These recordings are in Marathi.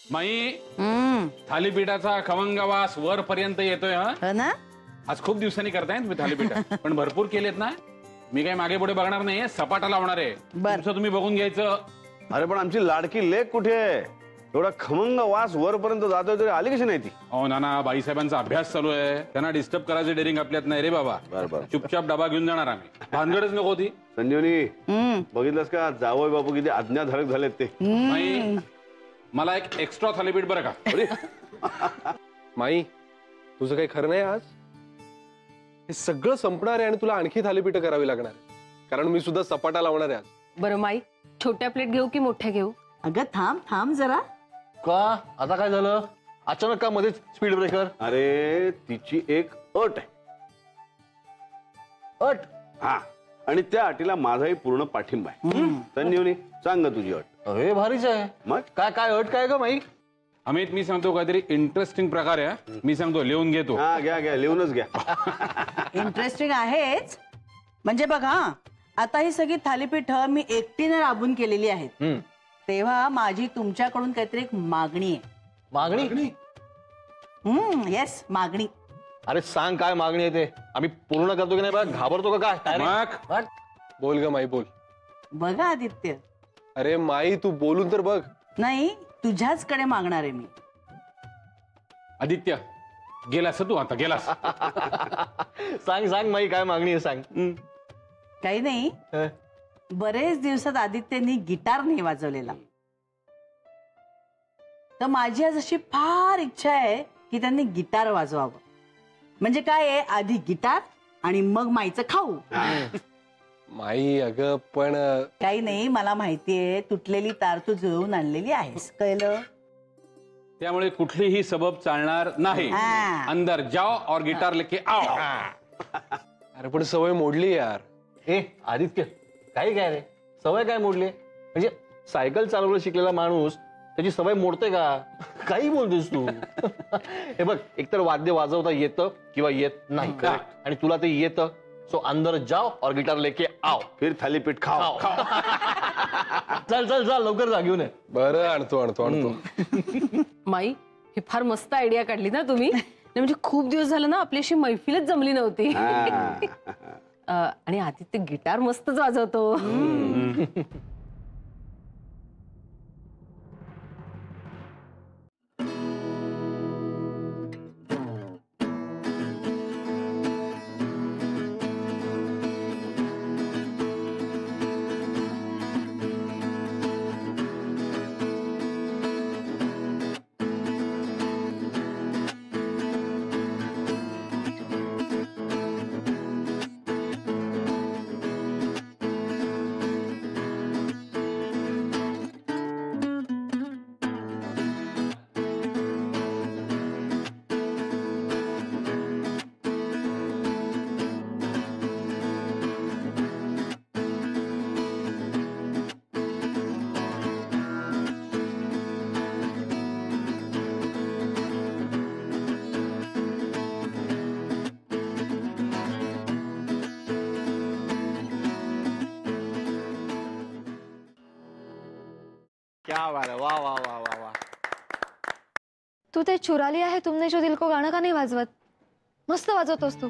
माई थालीपीठाचा खमंग वास वर पर्यंत येतोय. हो ना. आज खूप दिवसांनी करताय तुम्ही थालीपीठ, पण भरपूर केलेत ना. मी काही मागे पुढे बघणार नाहीये, सपाटा लावणार आहे. तुमचं तुम्ही बघून घ्यायचं. अरे पण आमची लाडकी लेक कुठे आहे? एवढा खमंग वास वरपर्यंत जातोय तरी आली कशी नाही ती? हो नाना, बाईसाहेबांचा अभ्यास चालू आहे, त्यांना डिस्टर्ब करायचं डेअरिंग आपल्यात नाही रे बाबा. बरं. चुपचाप डबा घेऊन जाणार आम्ही, भानगडच नको होती. संजीवनी, बघितलंस का जावई बापू किती आज्ञाधारक झालेत ते. माई, मला एक एक्स्ट्रा थालीपीठ बरं का. अरे माई, तुझं काही खरं नाही आज. हे सगळं संपणार आहे आणि तुला आणखी थालीपीठ करावी लागणार आहे, कारण मी सुद्धा सपाटा लावणार आहे आज. बरं माई, छोट्या प्लेट घेऊ की मोठ्या घेऊ? अगं थांब थांब जरा. का आता काय झालं अचानक, का मध्येच स्पीड ब्रेकर? अरे तिची एक अट आहे. अट? हा, आणि त्या अटीला माझाही पूर्ण पाठिंबा आहे. संजीवनी, सांग तुझी अट. अरे भारीच आहे. मग काय काय अट काय ग माई? अमित, मी सांगतो काहीतरी इंटरेस्टिंग प्रकार आहे, मी सांगतो लिहून घेतो. हा, घ्या लिहूनच घ्या. इंटरेस्टिंग आहेच. म्हणजे बघा, आता ही सगळी थालीपीठ मी एकटीने राबून केलेली आहेत. तेव्हा माझी तुमच्याकडून काहीतरी एक मागणी आहे. मागणी? येस, मागणी. अरे सांग काय मागणी आहे ते, आम्ही पूर्ण करतो की नाही बघ. घाबरतो का काय? मग बोल ग माई, बोल. बघा आदित्य, अरे माई, तू बोलून तर बघ. नाही, तुझ्याच कडे मागणार आहे मी. आदित्य, गेलास तू आता, गेलास. सांग सांग माई, काय मागणी आहे सांग. काही नाही, बरेच दिवसात आदित्यनी गिटार नाही वाजवलेला, तर माझी आज अशी फार इच्छा आहे की त्यांनी गिटार वाजवावं. म्हणजे काय आहे, आधी गिटार आणि मग माईचं खाऊ. माई अगं पण काही नाही, मला माहितीये तुटलेली तार तू जुळवून आणलेली आहेस, कळलं? त्यामुळे कुठलीही सबब चालणार नाही. हा. अंदर जाओ और गिटार लेके आओ. अरे पण सवय मोडली यार. ए आदित्य, काही काय रे, सवय काय मोडली? म्हणजे सायकल चालवलं शिकलेला माणूस त्याची सवय मोडते का? काही बोलतोस तू. हे बघ, एकतर वाद्य वाजवता येतं किंवा येत नाही, आणि तुला ते येतं. सो अंदर जाओ और गिटार लेके आओ, फिर थालीपीठ खाओ. चल चल चल, लवकर जा, घेऊन ये. बरं, आणतो. माई, ही फार मस्त आयडिया काढली ना तुम्ही. नाही म्हणजे खूप दिवस झालं ना आपल्याशी मैफिलच जमली नव्हती. आणि आदित्य गिटार मस्तच वाजवतो. क्या बात है, वाह वाह वाह वाह वाह. तू ते चुरा लिया है तुमने जो दिल को गाणं का नाही वाजवत? मस्त वाजवतोस तू.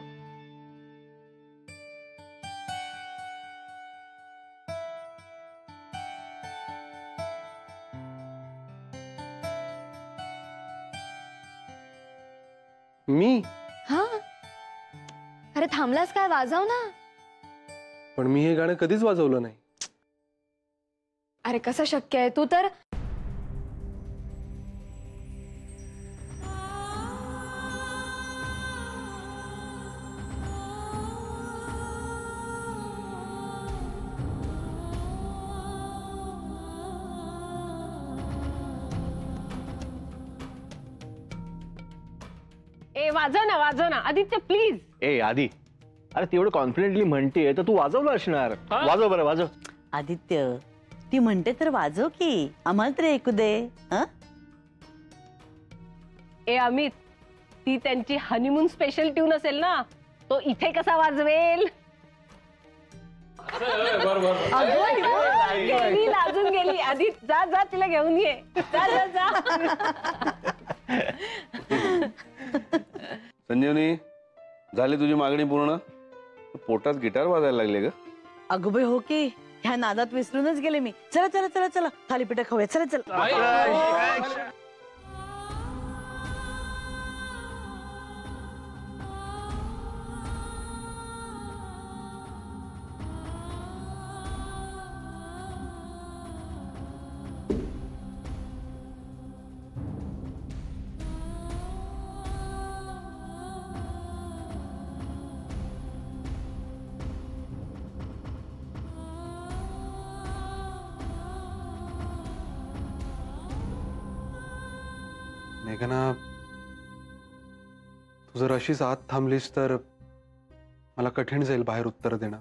मी? हा, अरे थांबलास काय, वाजव ना. पण मी हे गाणं कधीच वाजवलं नाही. अरे कसं शक्य आहे, तू तर. ए वाजव ना आदित्य, प्लीज. ए आदी, अरे तेवढं कॉन्फिडेंटली म्हणते तर तू वाजवलं असणार. वाजव बरं, वाजव. आदित्य, ती म्हणते तर वाजव की, आम्हाला तरी ऐकू दे. ए अमित, ती त्यांची हनीमून स्पेशल ट्यून असेल ना, तो इथे कसा वाजवेल? गेली लाजून गेली. आधी जा जा तिला घेऊन ये. जा जा जा. संजीवनी, झाली तुझी मागणी पूर्ण? पोटात गिटार वाजायला लागले ग. अगं बाई हो की, ह्या नादात विसरूनच गेले मी. चला चला चला चला, थालीपीठ खाऊया. चला चला. मेघना, तू जर अशीच आत थांबलीस तर मला कठीण जाईल बाहेर उत्तर देणं.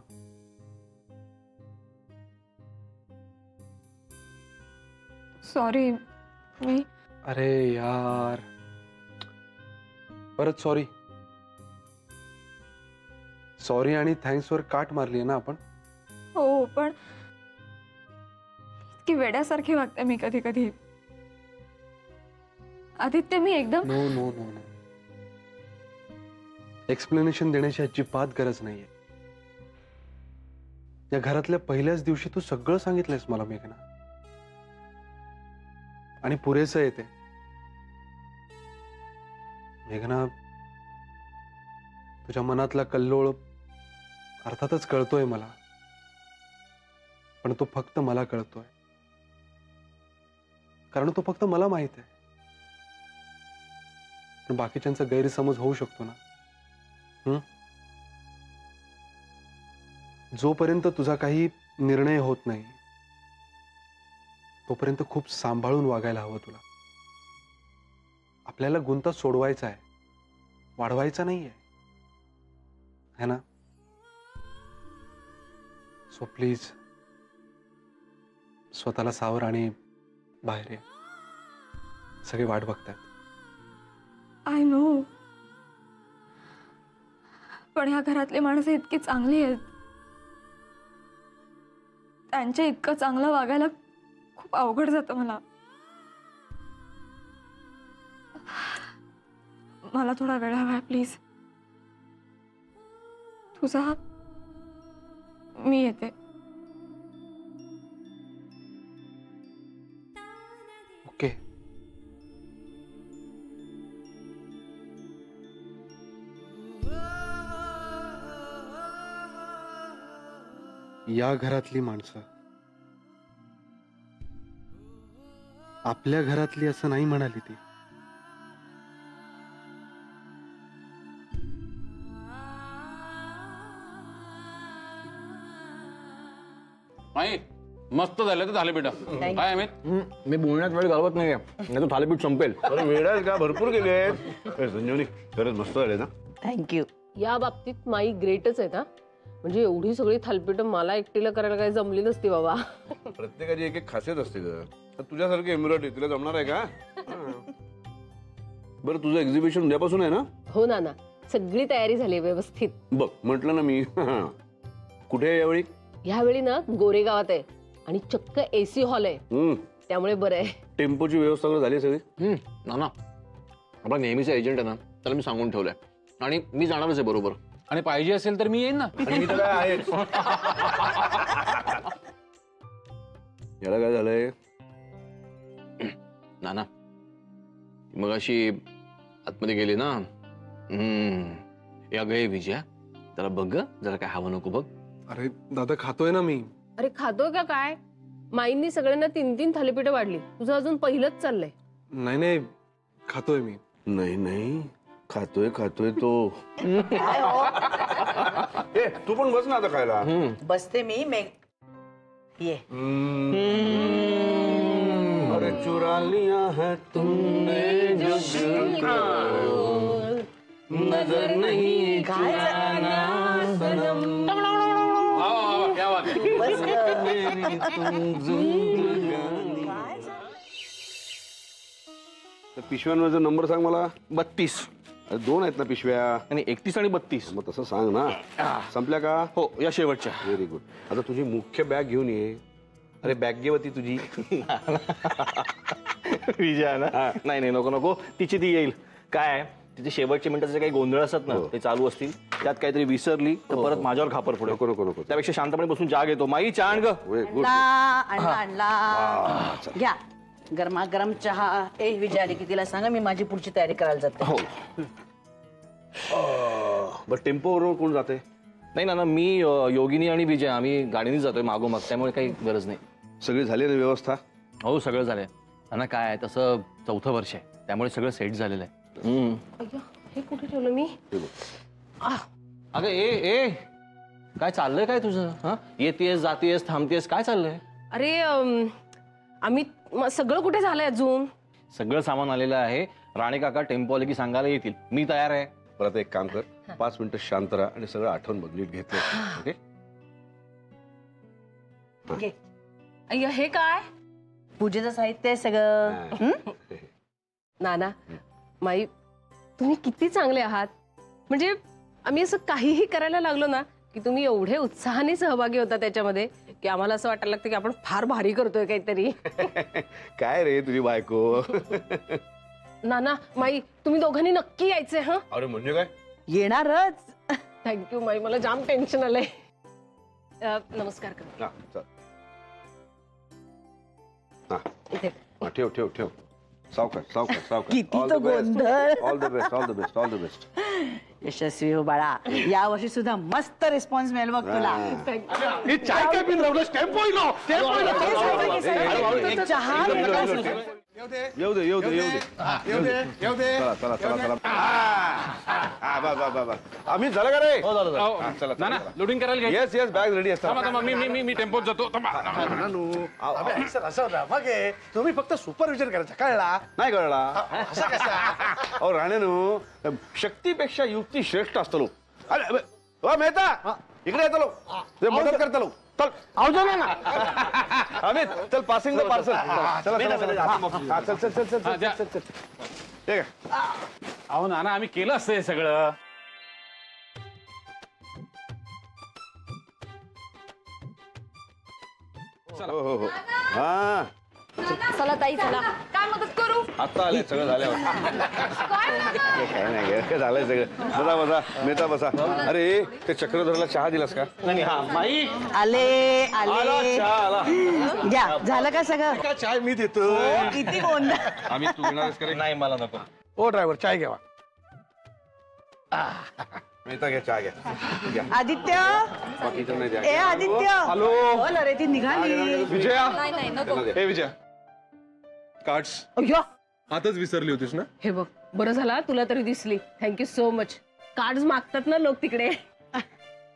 सॉरी. मी अरे यार, परत सॉरी. सॉरी आणि थँक्स वर काट मारली ना आपण. हो, पण इतकी वेड्यासारखी वागते मी कधी कधी. आदित्य, मी एकदम no no no no, explanation देण्याची अजिबात गरज नाहीये. या घरातल्या पहिल्याच दिवशी तू सगळं सांगितलंयस मला मेघना, आणि पुरेसं येते. मेघना, तुझ्या मनातला कल्लोळ अर्थातच कळतोय मला, पण तो फक्त मला कळतोय, कारण तो फक्त मला माहित आहे. पण बाकीच्यांचा गैरसमज होऊ शकतो ना. जोपर्यंत तुझा काही निर्णय होत नाही तोपर्यंत खूप सांभाळून वागायला हवं तुला. आपल्याला गुंता सोडवायचा आहे, वाढवायचा नाहीये, है ना? सो प्लीज स्वतःला सावर आणि बाहेर ये. सगळे वाट बघतात. आय नो, पण ह्या घरातली माणसं इतकी चांगली आहेत. त्यांच्या इतकं चांगलं वागायला खूप अवघड जातं मला. मला थोडा वेळ हवा प्लीज. तुझा मी येते. ओके. या घरातली माणसं आपल्या घरातली असं नाही म्हणाली ती. माई मस्त झालं तर थालीपीठ. काय अमित? मी बोलण्यात वेळ घालवत नाहीये, नाही तो थालीपीठ संपेल. अरे वेळ आहे का? भरपूर गेले. संजीवनी, खरंच मस्त झाले ना. थँक्यू. या बाबतीत माई ग्रेटच आहे ना. म्हणजे एवढी सगळी थालपीठ मला एकटीला करायला काही जमली नसती बाबा. प्रत्येकाची एक एक खासियत असते ग. तुझ्यासारखी एम्ब्रॉयडरी तिला जमणार आहे का? बरं, तुझं एक्झिबिशन उद्यापासून आहे ना? हो ना. सगळी तयारी झाली व्यवस्थित. बघ, म्हटलं ना मी. कुठे आहे यावेळी? ह्यावेळी ना गोरेगावात आहे आणि चक्क AC हॉल आहे, त्यामुळे बरं आहे. टेम्पोची व्यवस्था वगैरे झाली सगळी? ना आपला नेहमीचा एजंट आहे ना, त्याला मी सांगून ठेवलंय आणि मी जाणारच आहे बरोबर. आणि पाहिजे असेल तर मी येईन ना. आणि मी तर काय आहेच. याला काय झालंय? ना मग अशी आतमध्ये गेली ना. या गे विजया, त्याला बघ जरा काय हवं नको बघ. अरे दादा, खातोय ना मी. अरे खातोय का काय? माईंनी सगळ्यांना 3-3 थालीपीठं वाढली, तुझं अजून पहिलंच चाललंय. नाही, खातोय मी. नाही, खातोय तो. ए, तू पण बस ना आता खायला. बसते मी. ये. अरे चुरा लिया है तुमने जो दिल को, नजर नहीं चुराना सनम. क्या बात आहे. बस ग. मेरी तुम जिंदगानी. पिशव्यांवरचा नंबर सांग मला. 32. अरे 2 आहेत ना पिशव्या. आणि 31 आणि 32. मग तसं सांग ना. संपल्या का? हो, या शेवटच्या. Very good. आता तुझी मुख्य बॅग घेऊन ये. अरे बॅग घे होती तुझी. विजया ना. नाही नाही, नको नको, तिची ती येईल. काय तिचे शेवटचे मिनिटाचे काही गोंधळ असतात ना, ते चालू असतील, त्यात काहीतरी विसरली तर परत माझ्यावर खापर पुढे. नको नको नको. त्यापेक्षा शांतपणे बसून चहा घेतो. माई चहा आण ग. गुड. आणला घ्या गरमागरम चहा. विजय आली की तिला सांगा मी माझी पुढची तयारी करायला जाते. हो. बरं टेम्पोवर कोण जाते? नाही ना, मी योगिनी आणि विजय आम्ही गाडीने जातोय मागोमाग, त्यामुळे काही गरज नाही. सगळी झाली ना व्यवस्था? हो, सगळं झालंय. त्यांना काय आहे, तसं 4थं वर्ष आहे, त्यामुळे सगळं सेट झालेलं आहे. अय्या, हे कुठे ठेवलं मी? अगं ए काय चाललंय काय तुझं? हा, येतेस जातेस थांबतेस, काय चाललंय? अरे आम्ही सगळं कुठे झालंय अजून? सगळं सामान आलेलं आहे. राणे काका टेम्पो आले की सांगायला येतील. मी तयार आहे. परत एक काम कर, 5 मिनिटं शांत राहा आणि सगळं आठवण बघ, नीट घेतलं. ओके. अय्या, हे काय? पूजेचं साहित्य आहे सगळं. नाना माई, तुम्ही किती चांगले आहात. म्हणजे आम्ही असं काहीही करायला लागलो ना की तुम्ही एवढे उत्साहाने सहभागी होता त्याच्यामध्ये की आम्हाला असं वाटायला लागतं की आपण फार भारी करतोय काहीतरी. काय रे तुझी बायको? नाना माई, तुम्ही दोघांनी नक्की यायचंय. हा, अरे म्हणजे काय? येणारच. थँक्यू माई, मला जाम टेन्शन आलंय. नमस्कार कर. हा, चल. हा, इथे हा, ठेव ठेव ठेव. सावकाश सावकाश सावकाश. किती तो गोंधळ. All the best all the best all the best. यशस्वी हो बाळा. या वर्षी सुद्धा मस्त रिस्पॉन्स मिळेल बघ तुला. चाय काय पिन राहिलो? स्टेप होईल. चहा येऊ दे येऊ दे येऊ दे येऊ दे. चला चला चला चला. बस. आम्ही झालं का रे? हो, झालं. अहो, चला, नाना चला. लोडिंग करायला घ्यायचं. येस येस बॅग रेडी असतात. थांबा, मी टेम्पोत जातो. थांबा. असं ना मग तुम्ही फक्त सुपरविजन करायचं, कळला? नाही कळला. असं कसं? अहो राणेनो, शक्तीपेक्षा युक्ती श्रेष्ठ असतो लो. अरे ओ मेहता, इकडे येतो लो. ते मदत करता लो. चल अमित, चल पासिंग द पार्सल. चला चला चला. हा, चल चल चल चल हा, द्या. चल चल चल. ठीक आहे. अहो नाना, आम्ही केलं असतं हे सगळं. हो हो हो. हा, चला ताई चला. काय मदत करू? आता आले सगळं झाल्यावर. काय नाही काय झालंय सगळं. बसा बसा मेहता बसा. अरे ते चक्रधरला चहा दिलास का? नाही हा माई आले आला आले. चहा आला. घ्या, झालं का सगळं? काय चाय मी देतो. किती गोंधळ. आम्ही तू घेणारच करे. नाही, मला नको. ओ ड्रायव्हर, चाय घ्यावा. मेहता घ्या चहा घ्या. घ्या. आदित्य, बाकीचं नाही द्या. ए आदित्य. हॅलो बोल अरे, ती निघाली. विजया. नाही नाही नको. त्यांना द्या. हे विजया, कार्ड्स अय्यो. आताच विसरली होतीस ना? हे बघ, बरं झाला तुला तरी दिसली. Thank you so much. कार्ड्स मागतात ना लोक तिकडे.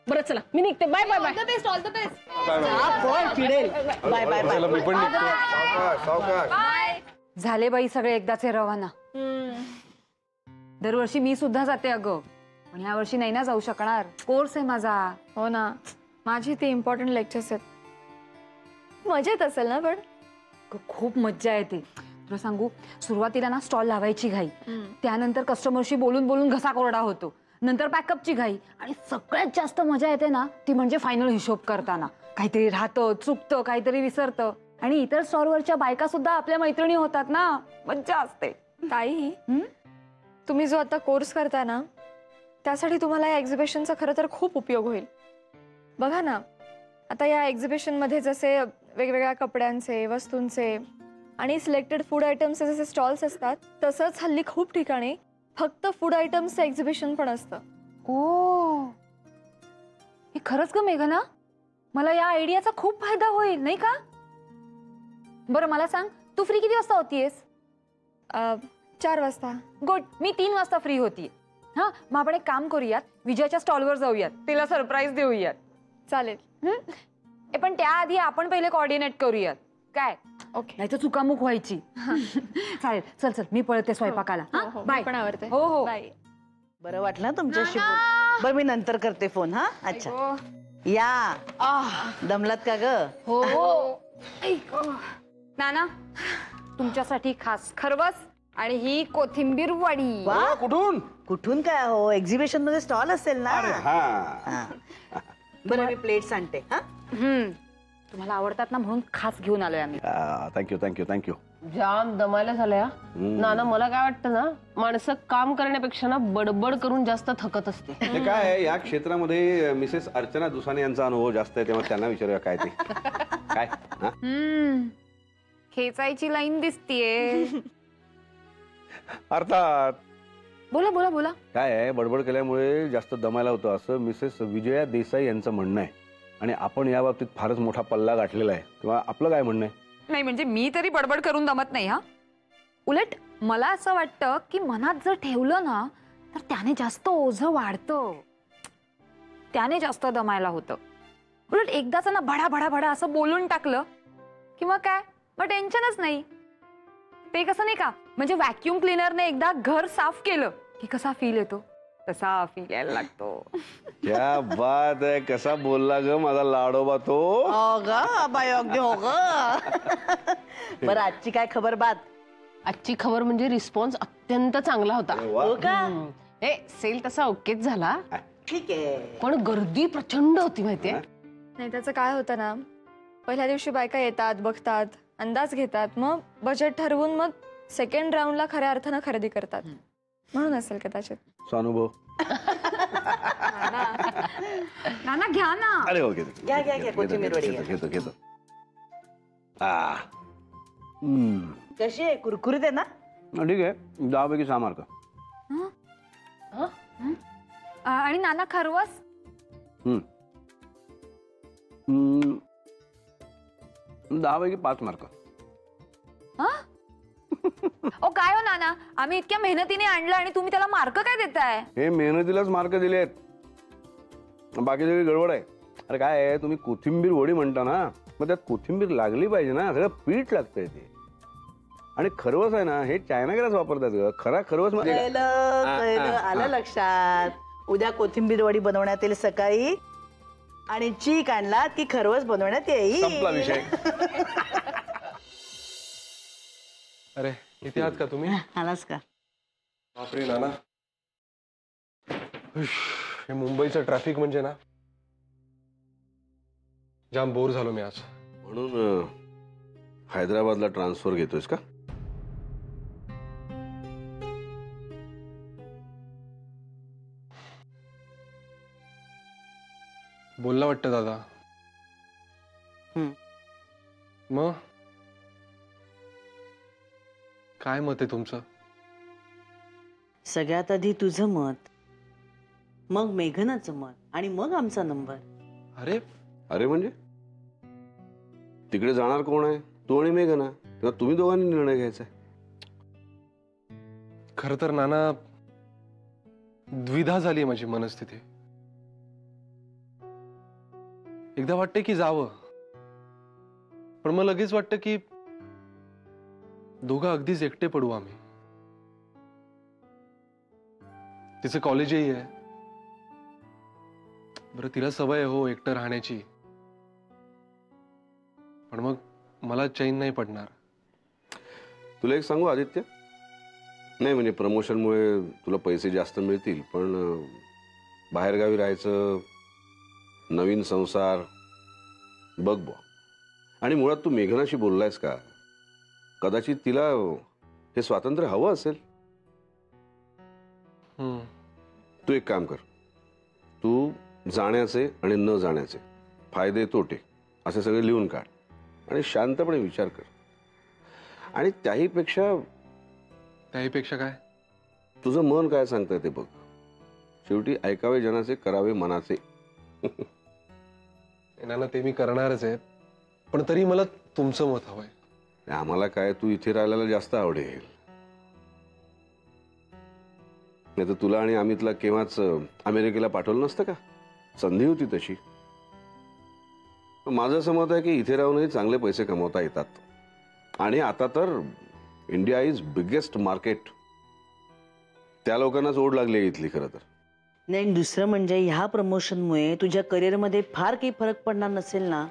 बरं चला, मी निघते. Bye bye bye. All the best, all the best. हा, कोण चिडेल. Bye bye bye. मी पण निघतो. सावकाश सावकाश. बाय. झाले बाई सगळे एकदाचे रवाना. दरवर्षी मी सुद्धा जाते अगं, पण ह्या वर्षी नाही ना जाऊ शकणार. कोर्स आहे माझा. हो ना, माझी ते इम्पॉर्टंट लेक्चर्स आहेत. मजा येत असेल ना? पण खूप मज्जा येते. तुला सांगू, सुरुवातीला ना स्टॉल लावायची घाई, त्यानंतर कस्टमरशी बोलून बोलून घसा कोरडा होतो, नंतर पॅकअपची घाई, आणि सगळ्यात जास्त मजा येते ना ती म्हणजे फायनल हिशोब करताना. काहीतरी राहतं, चुकतं, काहीतरी विसरतं, आणि इतर स्टॉलवरच्या बायका सुद्धा आपल्या मैत्रिणी होतात ना. मज्जा असते. ताई, तुम्ही जो आता कोर्स करता ना, त्यासाठी तुम्हाला या एक्झिबिशनचा खरं तर खूप उपयोग होईल. बघा ना, आता या एक्झिबिशनमध्ये जसे वेगवेगळ्या कपड्यांचे, वस्तूंचे आणि सिलेक्टेड फूड आयटम्सचे जसे स्टॉल्स असतात, तसंच हल्ली खूप ठिकाणी फक्त फूड आयटम्सचं एक्झिबिशन पण असतं. ओ, हे खरंच ग मेघना, मला या आयडियाचा खूप फायदा होईल नाही का? बरं मला सांग, तू फ्री किती वाजता होतीयस? 4 वाजता. गुड, मी 3 वाजता फ्री होतीये. हा, मग आपण एक काम करूयात, विजयाच्या स्टॉलवर जाऊयात, तिला सरप्राईज देऊयात. चालेल. पण त्याआधी आपण पहिले कोऑर्डिनेट करूयात काय? ओके. नाही तर चुकामुक व्हायची. चालेल, चल चल, मी पळते स्वयंपाकाला. बाय. पण आवडते. हो हो. बाय. बरं वाटलं तुमच्याशी बोलून. बरं, मी नंतर करते फोन. हा, अच्छा. या, दमलात का ग? हो. नाना, तुमच्यासाठी खास खरवस आणि ही कोथिंबीर वडी. वा, कुठून? कुठून काय हो, एक्झिबिशन मध्ये स्टॉल असेल ना. हा हा. बरं मी प्लेट्स आणते. हा तुम्हाला आवडतात ना म्हणून खास घेऊन आलोय आम्ही. Thank you thank you thank you. जाम दमायला झाल्या नाना. मला काय वाटतं ना, माणसं काम करण्यापेक्षा ना बडबड करून जास्त थकत असते. ते काय आहे, या क्षेत्रामध्ये मिसेस अर्चना दुसाने यांचा अनुभव जास्त आहे, तेव्हा त्यांना विचारूया काय ते काय. हा? खेचायची लाईन दिसतीये. अर्थात बोला बोला बोला. काय आहे, बडबड केल्यामुळे जास्त दमायला होतं असं मिसेस विजया देसाई यांचं म्हणणं आहे. आणि आपण या बाबतीत फारच मोठा पल्ला गाठलेला आहे, तेव्हा आपलं काय म्हणणं आहे? नाही म्हणजे मी तरी बडबड करून दमत नाही हा. उलट मला असं वाटतं की मनात जर ठेवलं ना तर त्याने जास्त ओझं वाढतं, त्याने जास्त दमायला होतं. उलट एकदाच ना भडा भडा भडा असं बोलून टाकलं किंवा काय मग टेन्शनच नाही. ते कसं नाही का, म्हणजे व्हॅक्यूम क्लीनरने एकदा घर साफ केलं की कसा फील येतो तसा फील यायला लागतो. क्या बात आहे, कसा बोलला ग माझा लाडोबा तो. हो ग बाई, अगदी हो ग. बरं आजची काय खबर बात? आजची खबर म्हणजे रिस्पॉन्स अत्यंत चांगला होता. हो का? हे सेल तसा ओकेच झाला, ठीक आहे. पण गर्दी प्रचंड होती माहितीये. नाही त्याचं काय होतं ना, पहिल्या दिवशी बायका येतात, बघतात, अंदाज घेतात, मग बजेट ठरवून मग सेकंड राऊंडला खऱ्या अर्थानं खरेदी करतात. म्हणून असेल कदाचित. स्वानुभव. नाना घ्या ना. अरे हो, घेतो घ्या घ्या घ्या, कोथिंबीर वडी घ्या. घेतो घेतो. कशी आहे, कुरकुरीत आहे ना? ठीक आहे, 10 पैकी 6 मार्क. आणि नाना खरवस. 10 पैकी 5 मार्क. ओ काय हो नाना, आम्ही इतक्या मेहनतीने आणलं आणि तुम्ही त्याला मार्क काय देताय? हे मेहनतीलाच मार्क दिले आहेत, बाकी सगळी गडबड आहे. अरे काय आहे, तुम्ही कोथिंबीर वडी म्हणता ना, मग त्यात कोथिंबीर लागली पाहिजे ना, सगळं पीठ लागतंय ते. आणि खरवस आहे ना, हे चायनागेलाच वापरतात ग. खरा खरवस आलं लक्षात. उद्या कोथिंबीर वडी बनवण्यात येईल सकाळी, आणि चीक आणला की खरवस बनवण्यात येईल. संपला विषय. अरे इथे आहात का तुम्ही? आलास का? बापरे नाना, हे मुंबईचं ट्रॅफिक म्हणजे ना, जाम बोर झालो मी आज. म्हणून हैदराबादला ट्रान्सफर घेतोयस का? बोलला वाटतं दादा. मग काय मत आहे तुमचं? सगळ्यात आधी तुझं मत, मग मेघनाचं मत, आणि मग आमचा नंबर. अरे अरे म्हणजे तिकडे जाणार कोण आहे? तू आणि मेघना. तेव्हा तुम्ही दोघांनी निर्णय घ्यायचा. खर तर नाना, द्विधा झाली माझी मनस्थिती. एकदा वाटते की जावं, पण मग लगेच वाटतं की दोघं अगदीच एकटे पडू आम्ही. तिचं कॉलेजही आहे. बरं तिला सवय हो एकटं राहण्याची, पण मग मला चैन नाही पडणार. तुला एक सांगू आदित्य, नाही म्हणजे प्रमोशनमुळे तुला पैसे जास्त मिळतील, पण बाहेरगावी राहायचं, नवीन संसार बघ बो. आणि मुळात तू मेघनाशी बोललायस का? कदाचित तिला हे स्वातंत्र्य हवं असेल. तू एक काम कर, तू जाण्याचे आणि न जाण्याचे फायदे तोटे असे सगळे लिहून काढ आणि शांतपणे विचार कर. आणि त्याहीपेक्षा काय तुझं मन काय सांगतंय ते बघ. शेवटी ऐकावे जनाचे, करावे मनाचे. नाना ते मी करणारच आहे, पण तरी मला तुमचं मत हवंय. आम्हाला काय, तू इथे राहायला जास्त आवडेल. नाही तर तुला आणि अमितला केव्हाच अमेरिकेला पाठवलं नसतं का? संधी होती तशी. माझं असं मत आहे की इथे राहूनही चांगले पैसे कमवता येतात. आणि आता तर इंडिया इज बिगेस्ट मार्केट. त्या लोकांनाच ओढ लागली इथली खरं तर. नाही, दुसरं म्हणजे ह्या प्रमोशनमुळे तुझ्या करिअरमध्ये फार काही फरक पडणार नसेल ना,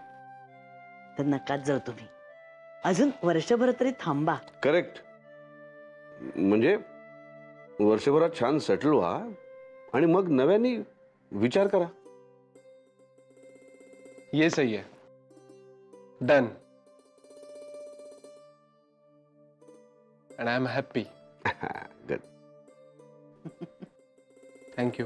तर नकाच जाऊ तुम्ही. अजून वर्षभर तरी थांबा. करेक्ट. म्हणजे वर्षभरात छान सेटल व्हा आणि मग नव्याने विचार करा. ये सही है. Done. And I am happy. Good. Thank you.